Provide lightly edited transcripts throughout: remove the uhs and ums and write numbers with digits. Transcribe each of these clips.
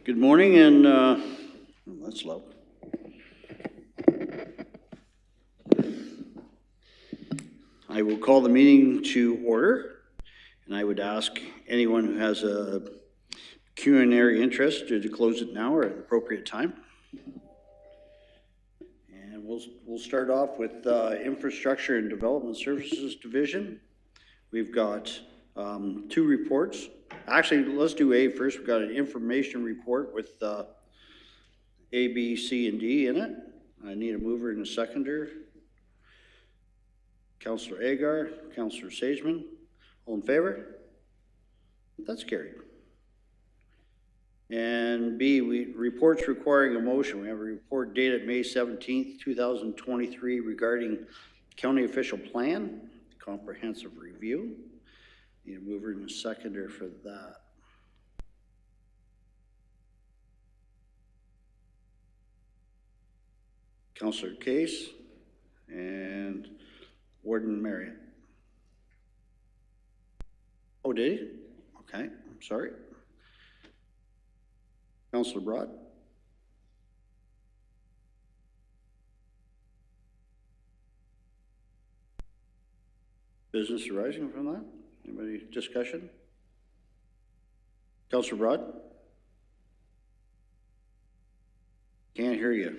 Good morning, and that's loud. I will call the meeting to order, and I would ask anyone who has a pecuniary interest to close it now or at an appropriate time. And we'll start off with Infrastructure and Development Services Division. We've got two reports. Actually, let's do A first. We've got an information report with A, B, C, and D in it. I need a mover and a seconder. Councillor Agar, Councillor Sageman, all in favor? That's carried. And B, reports requiring a motion. We have a report dated May 17th, 2023 regarding county official plan, comprehensive review. Need a mover and a seconder for that. Councillor Case and Warden Marriott. Oh, did he? Okay, I'm sorry. Councillor Broad. Business arising from that? Anybody discussion? Councillor Broad? Can't hear you.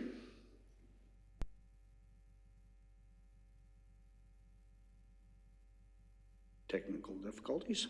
Technical difficulties.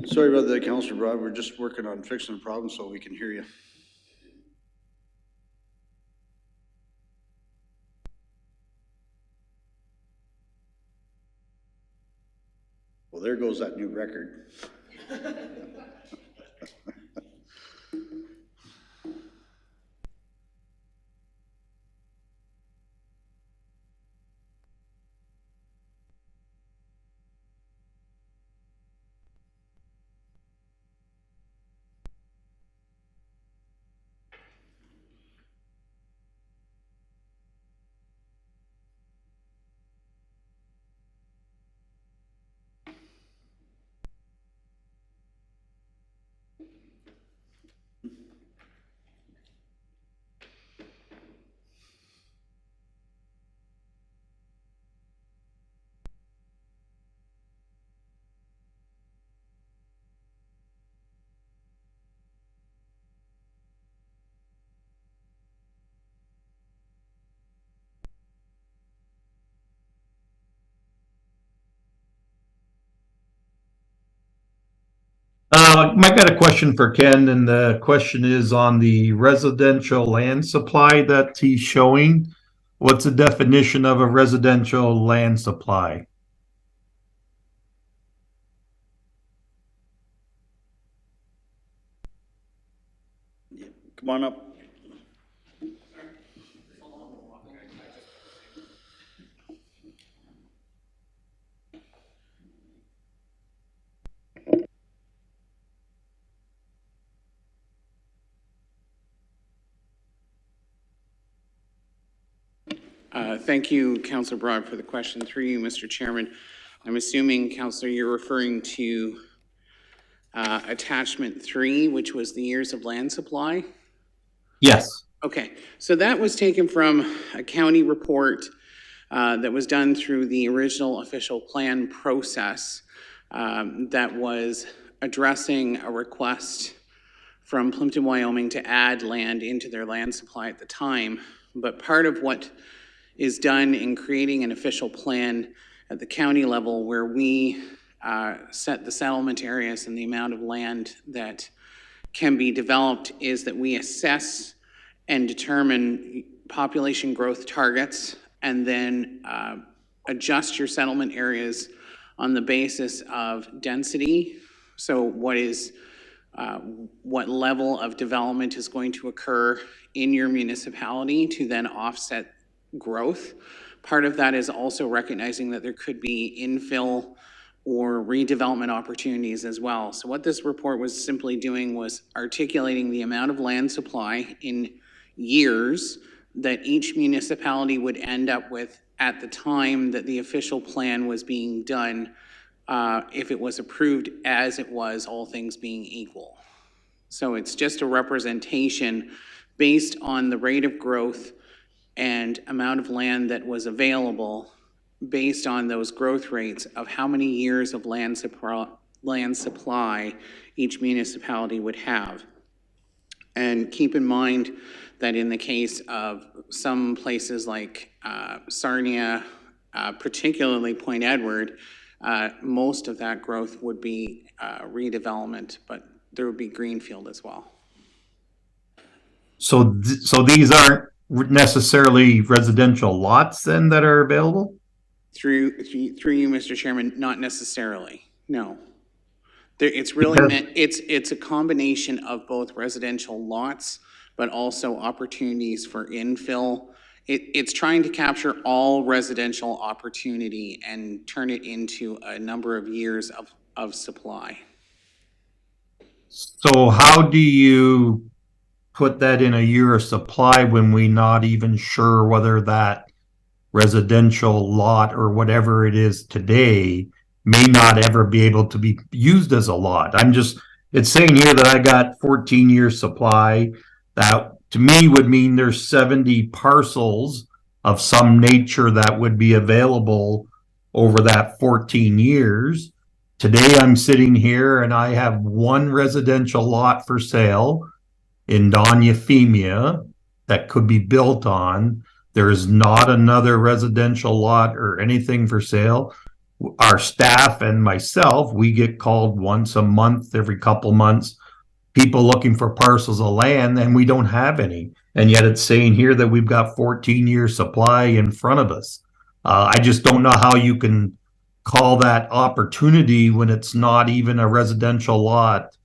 Sorry about that, Councillor Broad. We're just working on fixing the problem so we can hear you. Well, there goes that new record. Mike got a question for Ken, and the question is on the residential land supply that he's showing. What's the definition of a residential land supply? Come on up. Thank you, Councillor Broad, for the question. Through you, Mr. Chairman. I'm assuming, Councillor, you're referring to attachment 3, which was the years of land supply? Yes. Okay, so that was taken from a county report that was done through the original official plan process that was addressing a request from Plimpton, Wyoming to add land into their land supply at the time. But part of what is done in creating an official plan at the county level where we set the settlement areas and the amount of land that can be developed is that we assess and determine population growth targets, and then adjust your settlement areas on the basis of density. So what level of development is going to occur in your municipality to then offset growth. Part of that is also recognizing that there could be infill or redevelopment opportunities as well. So what this report was simply doing was articulating the amount of land supply in years that each municipality would end up with at the time that the official plan was being done, if it was approved as it was, all things being equal. So it's just a representation based on the rate of growth and amount of land that was available based on those growth rates of how many years of land supply each municipality would have. And keep in mind that in the case of some places like Sarnia, particularly Point Edward, most of that growth would be redevelopment, but there would be greenfield as well. So these aren't necessarily residential lots then that are available? Through you, Mr. Chairman, not necessarily, no. It's really meant, it's a combination of both residential lots, but also opportunities for infill. It's trying to capture all residential opportunity and turn it into a number of years of supply. So how do you put that in a year of supply when we're not even sure whether that residential lot or whatever it is today may not ever be able to be used as a lot? It's saying here that I got 14 years supply. That to me would mean there's 70 parcels of some nature that would be available over that 14 years. Today I'm sitting here and I have one residential lot for sale in Don Euphemia that could be built on. There is not another residential lot or anything for sale. Our staff and myself, we get called once a month, every couple months, people looking for parcels of land, and we don't have any. And yet it's saying here that we've got 14 years supply in front of us. I just don't know how you can call that opportunity when it's not even a residential lot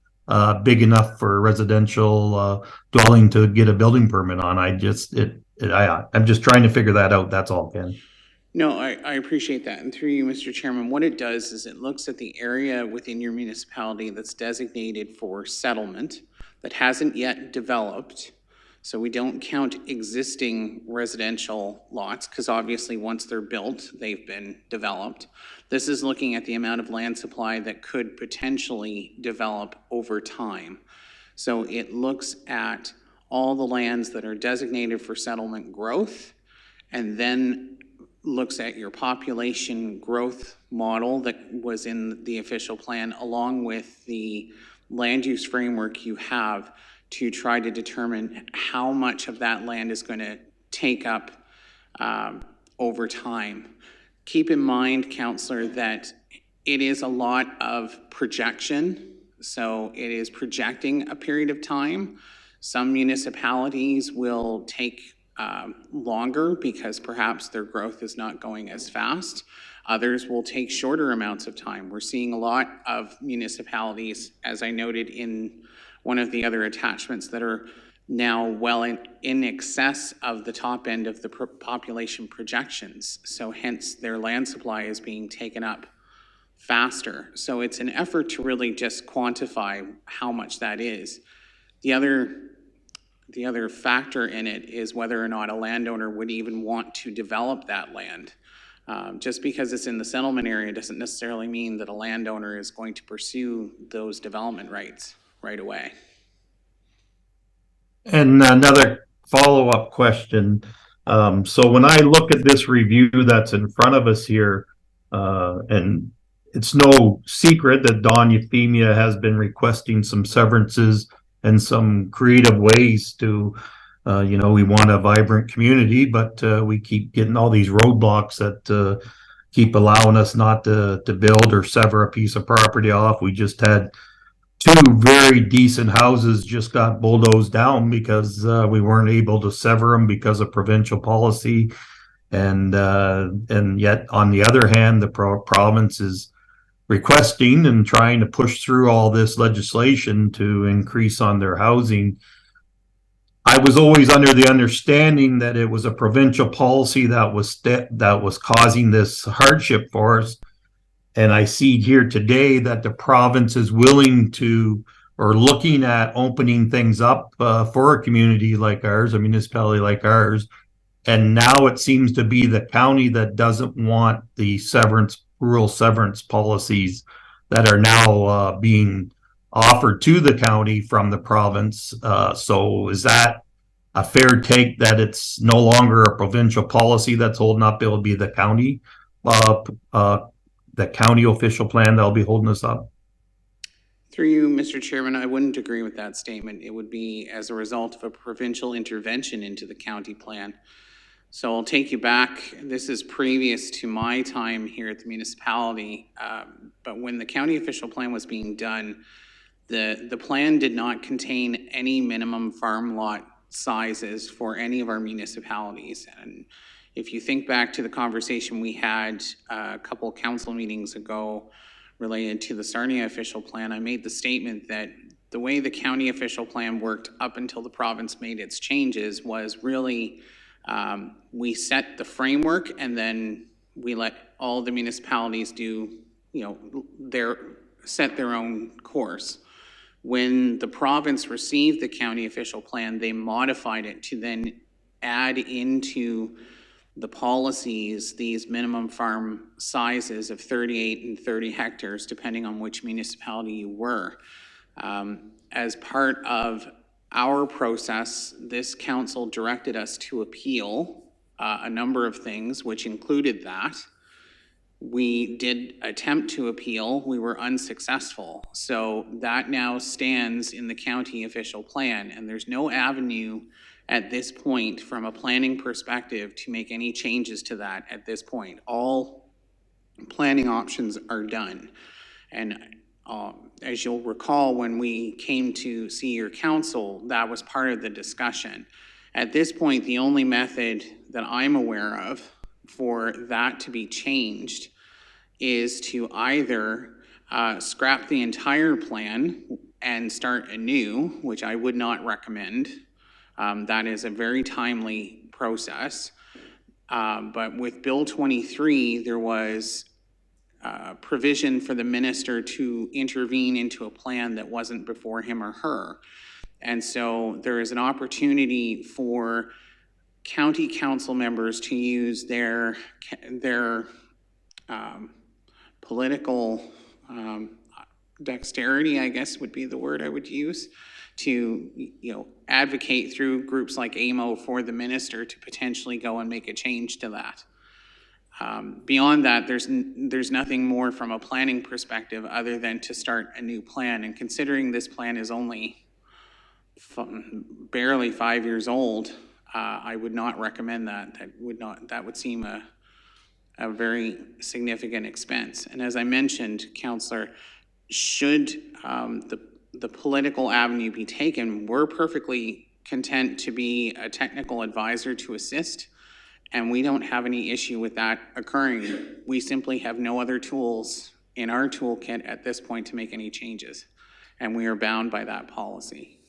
big enough for a residential dwelling to get a building permit on. I'm just trying to figure that out. That's all, Ken. No, I appreciate that. And through you, Mr. Chairman, what it does is it looks at the area within your municipality that's designated for settlement that hasn't yet developed. So we don't count existing residential lots because obviously once they're built, they've been developed. This is looking at the amount of land supply that could potentially develop over time. So it looks at all the lands that are designated for settlement growth, and then looks at your population growth model that was in the official plan, along with the land use framework you have to try to determine how much of that land is going to take up over time. Keep in mind, Councillor, that it is a lot of projection. So it is projecting a period of time. Some municipalities will take longer because perhaps their growth is not going as fast. Others will take shorter amounts of time. We're seeing a lot of municipalities, as I noted in one of the other attachments, that are now well in excess of the top end of the population projections. So hence their land supply is being taken up faster. So it's an effort to really just quantify how much that is. The other factor in it is whether or not a landowner would even want to develop that land. Just because it's in the settlement area doesn't necessarily mean that a landowner is going to pursue those development rights right away. And another follow-up question. So when I look at this review that's in front of us here, and it's no secret that Don Euphemia has been requesting some severances and some creative ways to, we want a vibrant community, but we keep getting all these roadblocks that keep allowing us not to build or sever a piece of property off. We just had two very decent houses just got bulldozed down because we weren't able to sever them because of provincial policy. And yet, on the other hand, the province is requesting and trying to push through all this legislation to increase on their housing. I was always under the understanding that it was a provincial policy that was causing this hardship for us. And I see here today that the province is willing to, or looking at opening things up for a community like ours, a municipality like ours. And now it seems to be the county that doesn't want the rural severance policies that are now being offered to the county from the province. So is that a fair take that it's no longer a provincial policy that's holding up? It'll be the county, the county official plan that'll be holding us up? Through you, Mr. Chairman, I wouldn't agree with that statement. It would be as a result of a provincial intervention into the county plan. So I'll take you back. This is previous to my time here at the municipality, but when the county official plan was being done, the plan did not contain any minimum farm lot sizes for any of our municipalities. And if you think back to the conversation we had a couple council meetings ago related to the Sarnia official plan, I made the statement that the way the county official plan worked up until the province made its changes was really we set the framework and then we let all the municipalities do, set their own course. When the province received the county official plan, they modified it to then add into the policies these minimum farm sizes of 38 and 30 hectares, depending on which municipality you were. As part of our process, this council directed us to appeal a number of things, which included that. We did attempt to appeal, we were unsuccessful. So that now stands in the county official plan, and there's no avenue at this point from a planning perspective to make any changes to that at this point. All planning options are done. And as you'll recall, when we came to see your council, that was part of the discussion. At this point, the only method that I'm aware of for that to be changed is to either scrap the entire plan and start anew, which I would not recommend. That is a very timely process. But with Bill 23, there was provision for the minister to intervene into a plan that wasn't before him or her. And so there is an opportunity for county council members to use their political dexterity, I guess would be the word I would use, to advocate through groups like AMO for the minister to potentially go and make a change to that. Beyond that, there's nothing more from a planning perspective other than to start a new plan. And considering this plan is only barely 5 years old, I would not recommend that. That would seem a very significant expense. And as I mentioned, Councillor, should the political avenue be taken, we're perfectly content to be a technical advisor to assist, and we don't have any issue with that occurring. We simply have no other tools in our toolkit at this point to make any changes, and we are bound by that policy.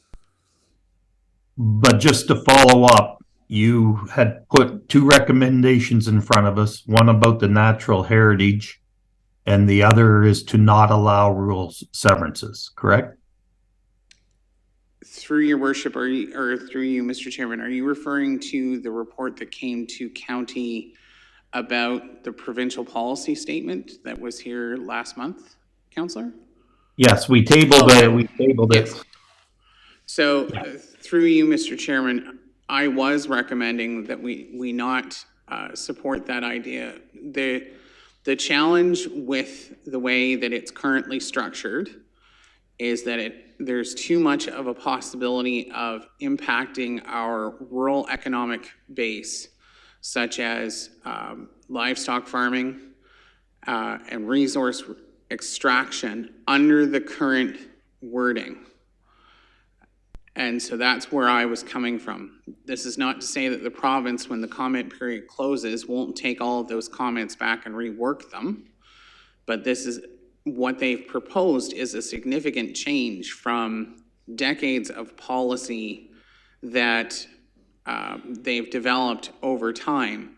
But just to follow up, you had put two recommendations in front of us, one about the natural heritage, and the other is to not allow rural severances, correct? Through your worship, or through you, Mr. Chairman, are you referring to the report that came to county about the provincial policy statement that was here last month, Councillor? Yes, we tabled it. We tabled it. Yes. So through you, Mr. Chairman, I was recommending that we not support that idea. The challenge with the way that it's currently structured is that there's too much of a possibility of impacting our rural economic base, such as livestock farming and resource extraction under the current wording. And so that's where I was coming from. This is not to say that the province, when the comment period closes, won't take all of those comments back and rework them. But this is what they've proposed is a significant change from decades of policy that they've developed over time,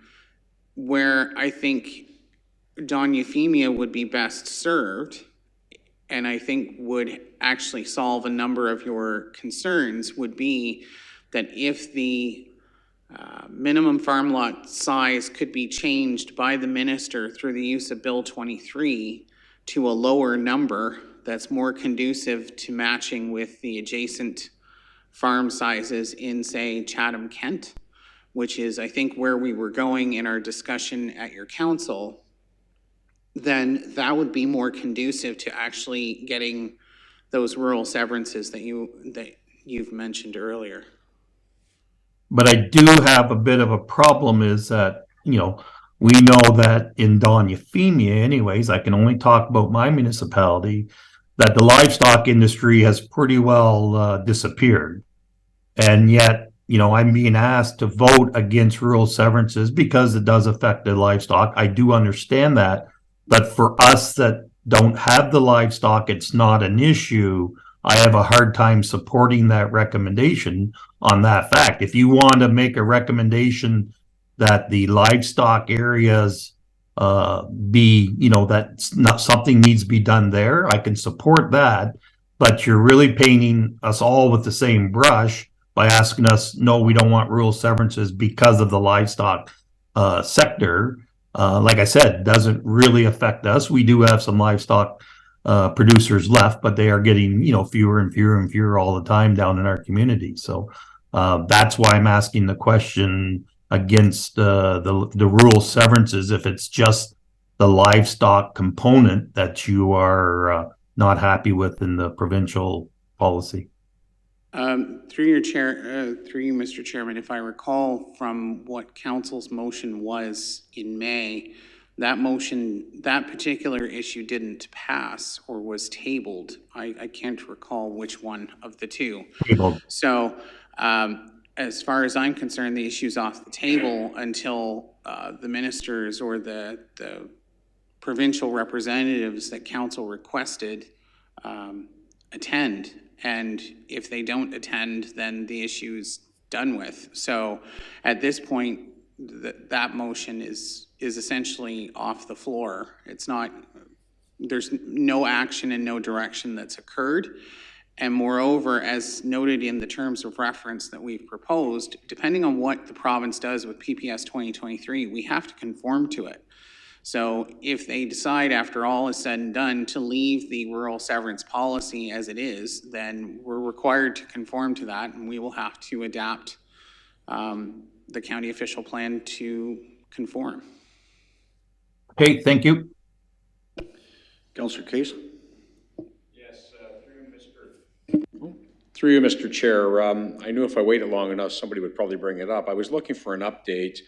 where I think Don Euphemia would be best served, and I think would actually solve a number of your concerns, would be that if the minimum farm lot size could be changed by the minister through the use of Bill 23 to a lower number that's more conducive to matching with the adjacent farm sizes in, say, Chatham, Kent, which is, I think, where we were going in our discussion at your council, then that would be more conducive to actually getting those rural severances that you've mentioned earlier. But I do have a bit of a problem is that, you know, we know that in Don Euphemia anyways, I can only talk about my municipality, that the livestock industry has pretty well disappeared. And yet, you know, I'm being asked to vote against rural severances because it does affect the livestock. I do understand that. But for us that don't have the livestock, it's not an issue. I have a hard time supporting that recommendation on that fact. If you want to make a recommendation that the livestock areas be, you know, that's not something needs to be done there, I can support that. But you're really painting us all with the same brush by asking us, no, we don't want rural severances because of the livestock sector. Like I said, doesn't really affect us. We do have some livestock producers left, but they are getting, you know, fewer and fewer and fewer all the time down in our community. So that's why I'm asking the question against the rural severances, if it's just the livestock component that you are not happy with in the provincial policy. Through your chair, through you, Mr. Chairman, if I recall from what council's motion was in May, that motion, that particular issue didn't pass or was tabled. I can't recall which one of the two. Tabled. So as far as I'm concerned, the issue's off the table until the ministers or the provincial representatives that council requested attend. And if they don't attend, then the issue's done with. So at this point, that motion is essentially off the floor. It's not, there's no action and no direction that's occurred. And moreover, as noted in the terms of reference that we've proposed, depending on what the province does with PPS 2023, we have to conform to it. So if they decide after all is said and done to leave the rural severance policy as it is, then we're required to conform to that, and we will have to adapt the county official plan to conform. Okay, thank you. Councillor Case? Yes, through you, Mr. Chair. I knew if I waited long enough, somebody would probably bring it up. I was looking for an update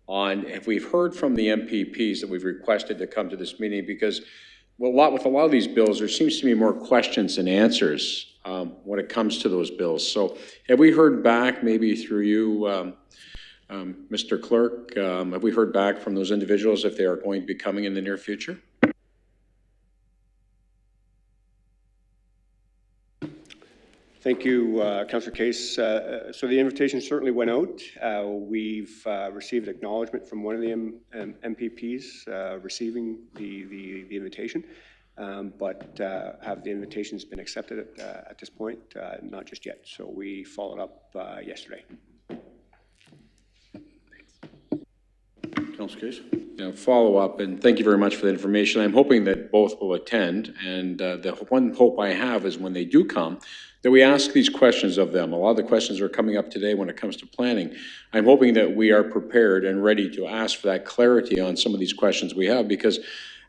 on if we've heard from the MPPs that we've requested to come to this meeting, because with a lot of these bills, there seems to be more questions than answers when it comes to those bills. So have we heard back, maybe through you, Mr. Clerk, have we heard back from those individuals if they are going to be coming in the near future? Thank you, Councillor Case. So the invitation certainly went out. We've received acknowledgement from one of the MPPs receiving the invitation, but have the invitations been accepted at this point? Not just yet. So we followed up yesterday. Councillor Case? Follow up, and thank you very much for the information. I'm hoping that both will attend, and the one hope I have is when they do come, that we ask these questions of them. A lot of the questions are coming up today when it comes to planning. I'm hoping that we are prepared and ready to ask for that clarity on some of these questions we have, because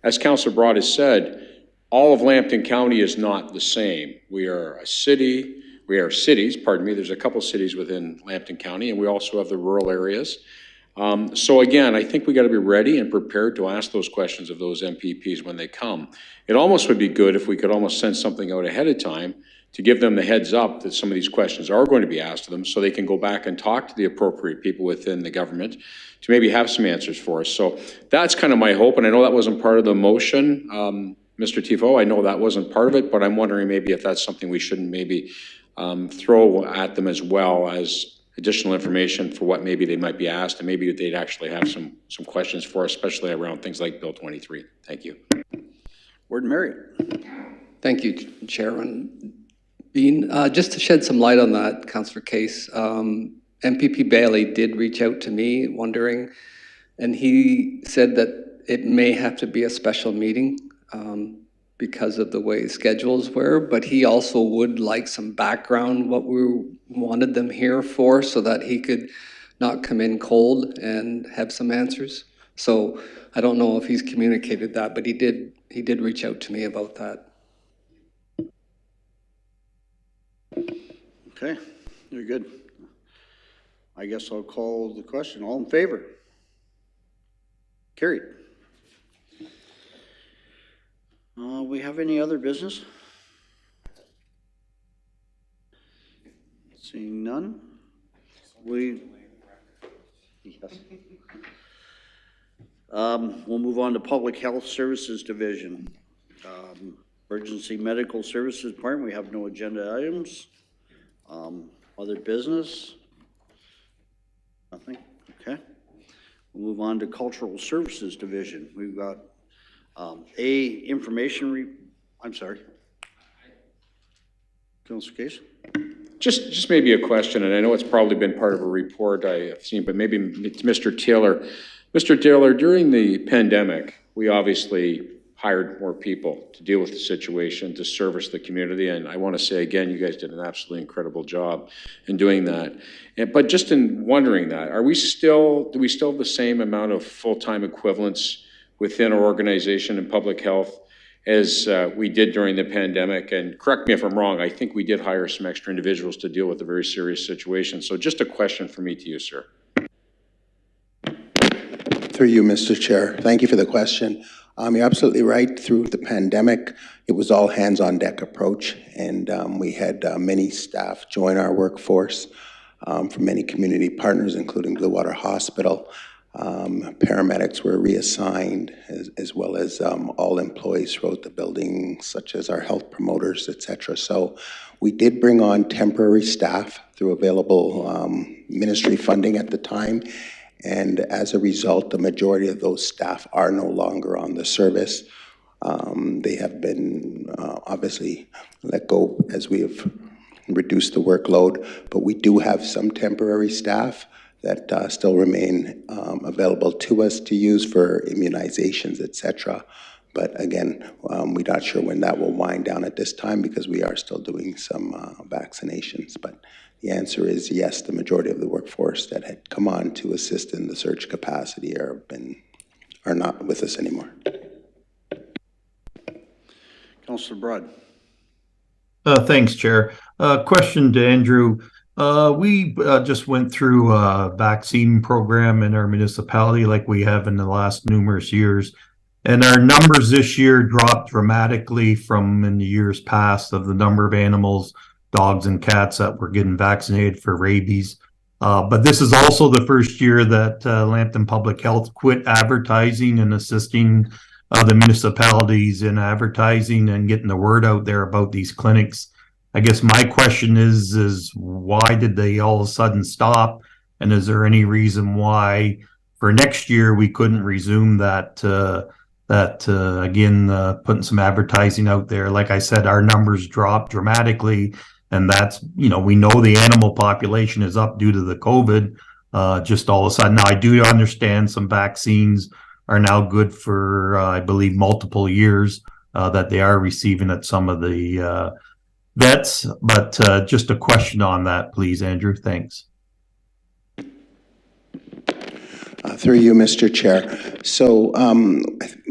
as Councillor Broad has said, all of Lambton County is not the same. We are a city, we are cities, pardon me, there's a couple cities within Lambton County, and we also have the rural areas. So again, I think we got to be ready and prepared to ask those questions of those MPPs when they come. It almost would be good if we could almost send something out ahead of time to give them the heads up that some of these questions are going to be asked of them, so they can go back and talk to the appropriate people within the government to maybe have some answers for us. So that's kind of my hope, and I know that wasn't part of the motion, Mr. Tifo, I know that wasn't part of it, but I'm wondering maybe if that's something we shouldn't maybe throw at them as well as additional information for what maybe they might be asked, and maybe they'd actually have some questions for us, especially around things like Bill 23. Thank you. Warden Marriott. Thank you, Chairman Bean. Just to shed some light on that, Councillor Case, MPP Bailey did reach out to me wondering, and he said that it may have to be a special meeting because of the way schedules were, but he also would like some background, what we wanted them here for, so that he could not come in cold and have some answers. So I don't know if he's communicated that, but he did reach out to me about that. Okay, very good. I guess I'll call the question. All in favor? Carried. We have any other business? Seeing none? Yes. We'll move on to Public Health Services Division. Emergency Medical Services Department, we have no agenda items. Other business? Nothing? Okay. We'll move on to Cultural Services Division. We've got I'm sorry. Councilor Case? Just maybe a question, and I know it's probably been part of a report I have seen, but maybe it's Mr. Taylor. Mr. Taylor, during the pandemic, we obviously hired more people to deal with the situation, to service the community, and I want to say again, you guys did an absolutely incredible job in doing that. But just in wondering that, do we still have the same amount of full-time equivalents within our organization in public health as we did during the pandemic? And correct me if I'm wrong, I think we did hire some extra individuals to deal with a very serious situation. So just a question from me to you, sir. Through you, Mr. Chair. Thank you for the question. You're absolutely right. Through the pandemic, it was all hands-on-deck approach, and we had many staff join our workforce from many community partners, including Blue Water Hospital. Paramedics were reassigned, as well as all employees throughout the building, such as our health promoters, etc. So we did bring on temporary staff through available ministry funding at the time. And as a result, the majority of those staff are no longer on the service. They have been obviously let go as we have reduced the workload, but we do have some temporary staff that still remain available to us to use for immunizations, etc. But again, we're not sure when that will wind down at this time because we are still doing some vaccinations. But the answer is yes, the majority of the workforce that had come on to assist in the surge capacity are not with us anymore. Councilor Broad. Thanks, Chair. Question to Andrew. We just went through a vaccine program in our municipality like we have in the last numerous years. And our numbers this year dropped dramatically from in the years past of the number of animals, dogs and cats that were getting vaccinated for rabies. But this is also the first year that Lambton Public Health quit advertising and assisting the municipalities in advertising and getting the word out there about these clinics. I guess my question is why did they all of a sudden stop? And is there any reason why for next year we couldn't resume that, again, putting some advertising out there? Like I said, our numbers dropped dramatically, and that's, we know the animal population is up due to the COVID, just all of a sudden. Now, I do understand some vaccines are now good for, I believe, multiple years that they are receiving at some of the vets, but just a question on that, please, Andrew. Thanks. Through you, Mr. Chair. So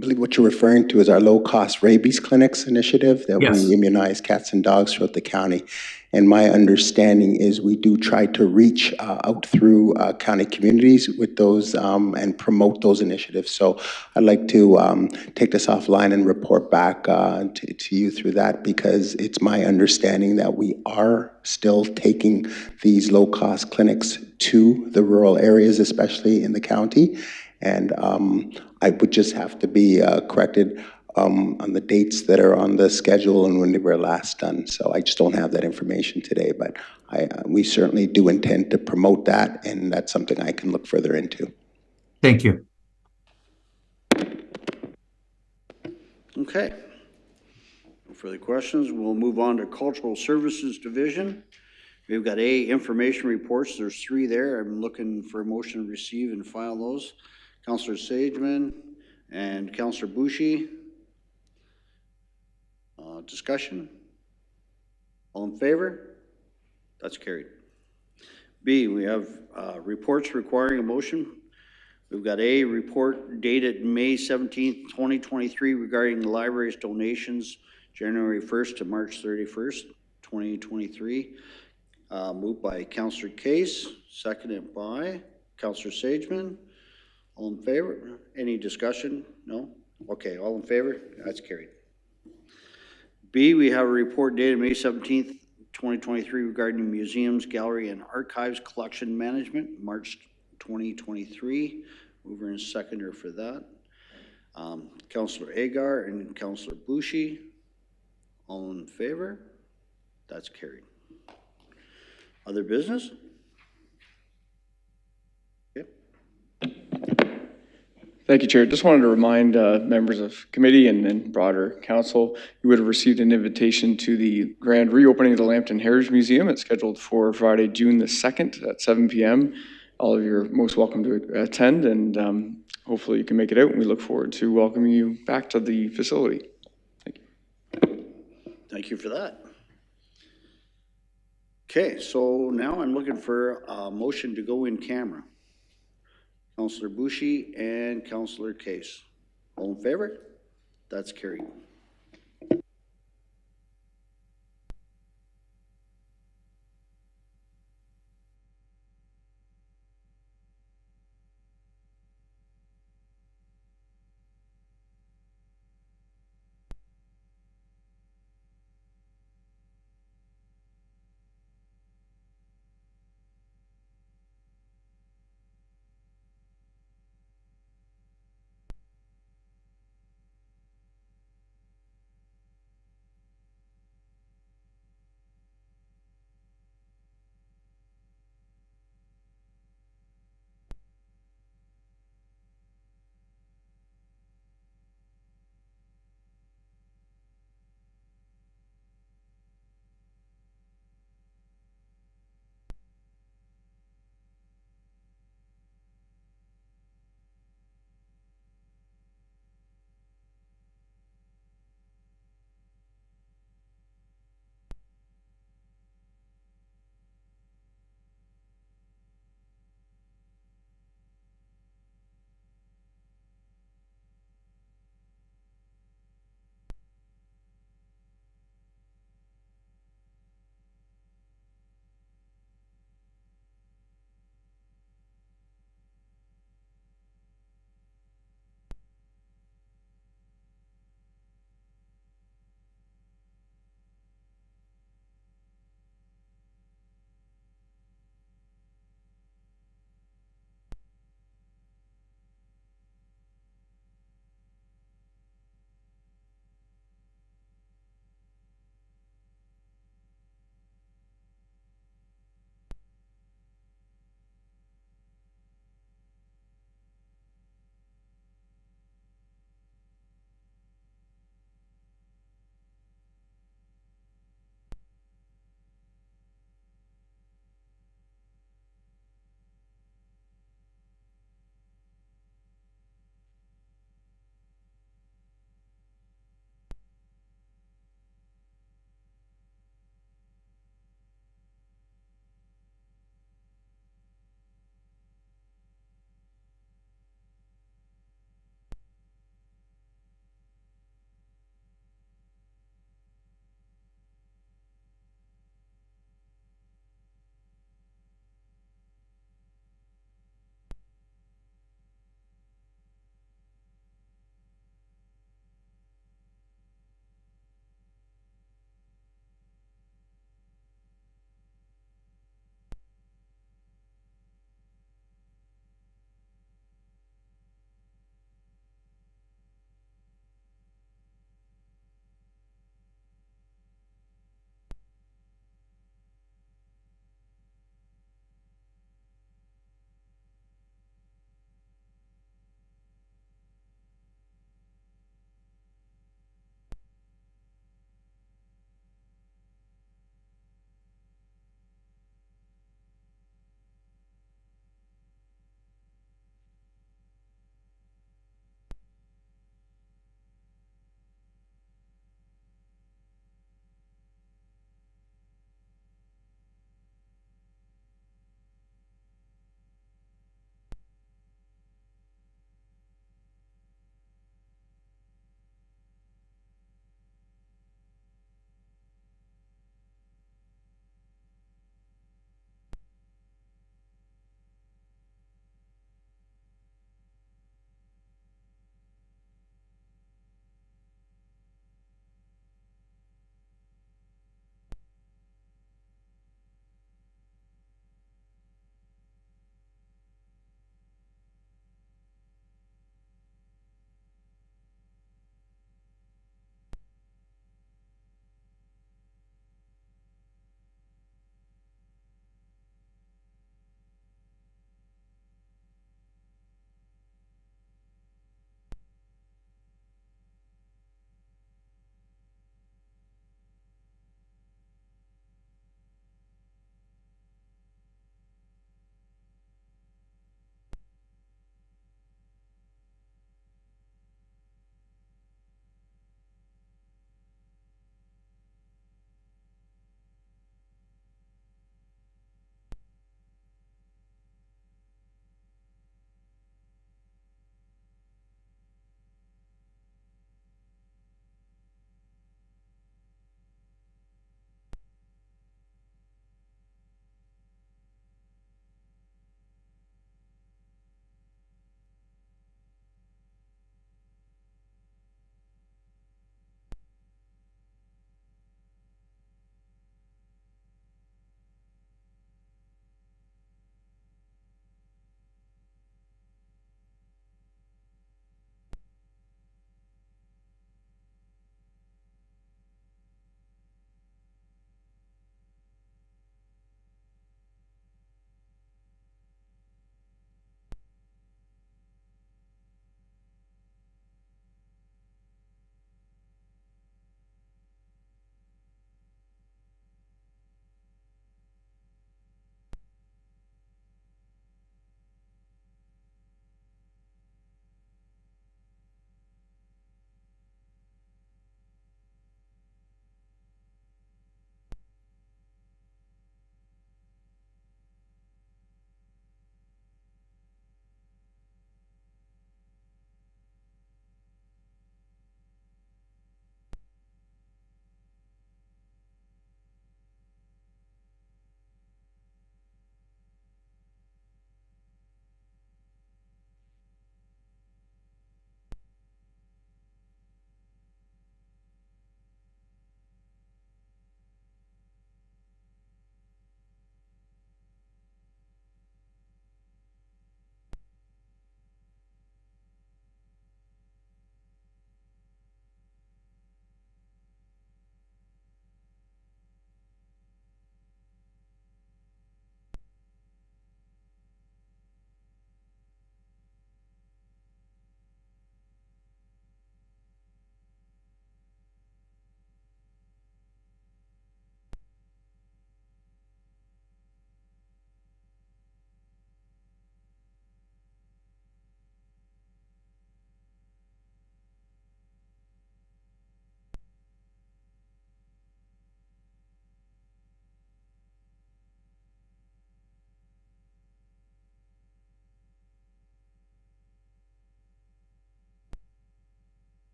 believe what you're referring to is our low-cost rabies clinics initiative that Yes. we immunize cats and dogs throughout the county. And my understanding is we do try to reach out through county communities with those and promote those initiatives. So I'd like to take this offline and report back to you through that, because it's my understanding that we are still taking these low-cost clinics to the rural areas, especially in the county. And I would just have to be corrected on the dates that are on the schedule and when they were last done. So I just don't have that information today, but we certainly do intend to promote that, and that's something I can look further into. Thank you. Okay. No further questions. We'll move on to Cultural Services Division. We've got information reports. There's 3 there. I'm looking for a motion to receive and file those. Councillor Sageman and Councillor Bushy. Discussion? All in favor? That's carried. B, we have reports requiring a motion. We've got a report dated May 17th, 2023 regarding the library's donations, January 1st to March 31st, 2023. Moved by Councillor Case, seconded by Councillor Sageman. All in favor? Any discussion? No? Okay, all in favor? That's carried. B, we have a report dated May 17th, 2023 regarding museums, gallery, and archives collection management, March 2023. Mover and seconder for that. Councillor Agar and Councillor Bushy. All in favor? That's carried. Other business? Yep. Thank you, Chair. Just wanted to remind members of committee and broader council, you would have received an invitation to the grand reopening of the Lambton Heritage Museum. It's scheduled for Friday, June the 2nd at 7 p.m. All of you are most welcome to attend, and hopefully you can make it out, and we look forward to welcoming you back to the facility. Thank you. Thank you for that. Okay, so now I'm looking for a motion to go in camera. Councillor Bushy and Councillor Case. All in favor? That's carried.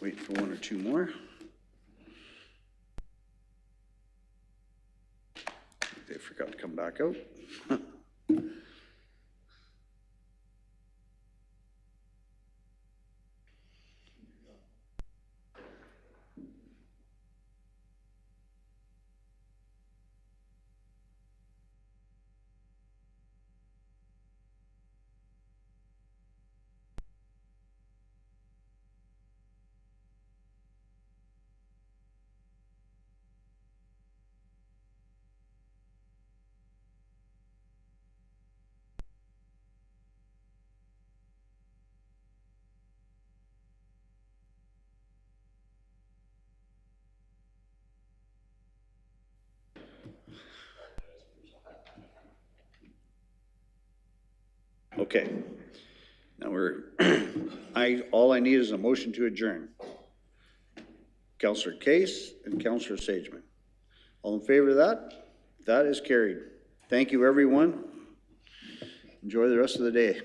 Wait for one or two more. They forgot to come back out. Okay. Now all I need is a motion to adjourn. Councillor Case and Councillor Sageman. All in favor of that? That is carried. Thank you, everyone. Enjoy the rest of the day.